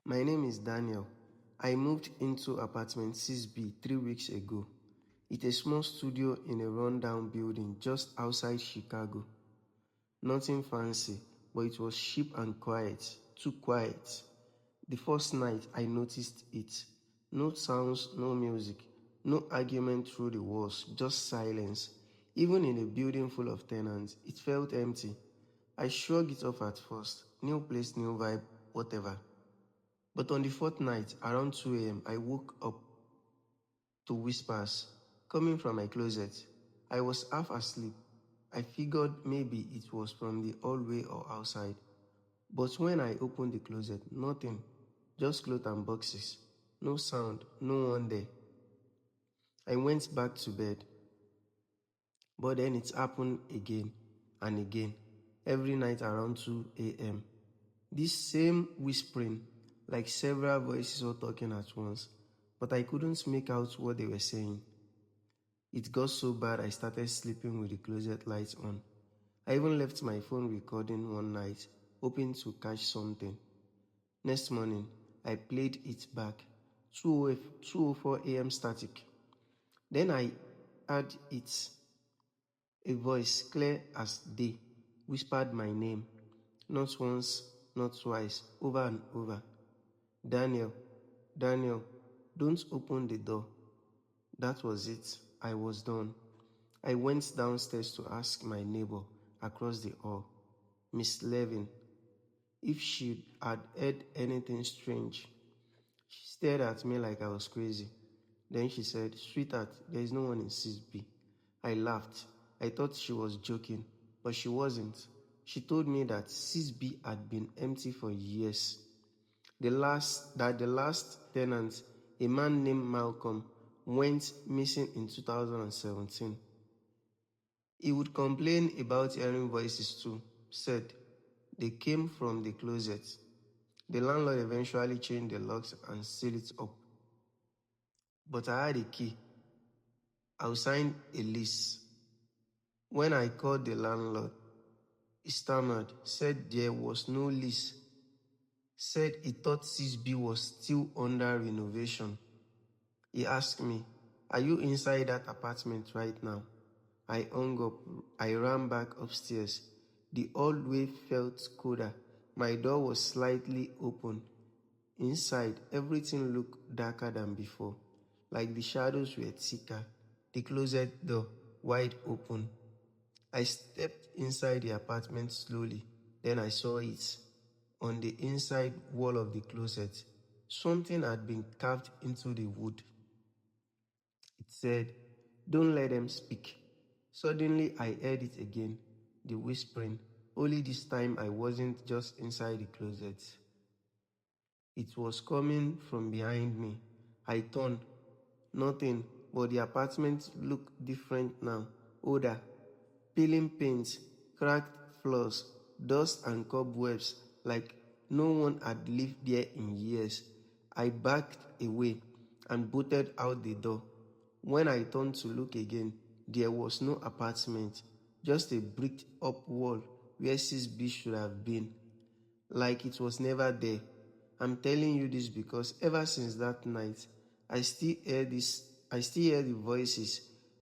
My name is Daniel. I moved into apartment 6B 3 weeks ago. It's a small studio in a rundown building just outside Chicago. Nothing fancy, but it was cheap and quiet, too quiet. The first night I noticed it. No sounds, no music, no argument through the walls, just silence. Even in a building full of tenants, it felt empty. I shrugged it off at first. New place, new vibe, whatever. But on the fourth night, around 2 a.m., I woke up to whispers coming from my closet. I was half asleep. I figured maybe it was from the hallway or outside. But when I opened the closet, nothing. Just clothes and boxes. No sound, no one there. I went back to bed. But then it happened again and again, every night around 2 a.m. This same whispering, like several voices all talking at once, but I couldn't make out what they were saying. It got so bad I started sleeping with the closet lights on. I even left my phone recording one night, hoping to catch something. Next morning, I played it back, 2:04 a.m. static. Then I heard it. A voice, clear as day, whispered my name, not once, not twice, over and over. Daniel, Daniel, don't open the door. That was it. I was done. I went downstairs to ask my neighbor across the hall, Miss Levin, if she had heard anything strange. She stared at me like I was crazy. Then she said, "Sweetheart, there is no one in 6B. I laughed. I thought she was joking, but she wasn't. She told me that 6B had been empty for years. The last tenant, a man named Malcolm, went missing in 2017. He would complain about hearing voices too, said they came from the closet. The landlord eventually changed the locks and sealed it up. But I had a key. I signed a lease. When I called the landlord, he stammered, said there was no lease, said he thought 6B was still under renovation. He asked me, "Are you inside that apartment right now?" I hung up. I ran back upstairs. The hallway felt colder. My door was slightly open. Inside, everything looked darker than before, like the shadows were thicker. The closet door wide open. I stepped inside the apartment slowly. Then I saw it. On the inside wall of the closet, something had been carved into the wood. It said, "Don't let them speak." Suddenly, I heard it again, the whispering. Only this time I wasn't just inside the closet. It was coming from behind me. I turned. Nothing, but the apartment looked different now, older. Peeling paint, cracked floors, dust and cobwebs, like no one had lived there in years. I backed away and bolted out the door. When I turned to look again, there was no apartment, just a bricked-up wall where 6B should have been, like it was never there. I'm telling you this because ever since that night, I still hear the voices,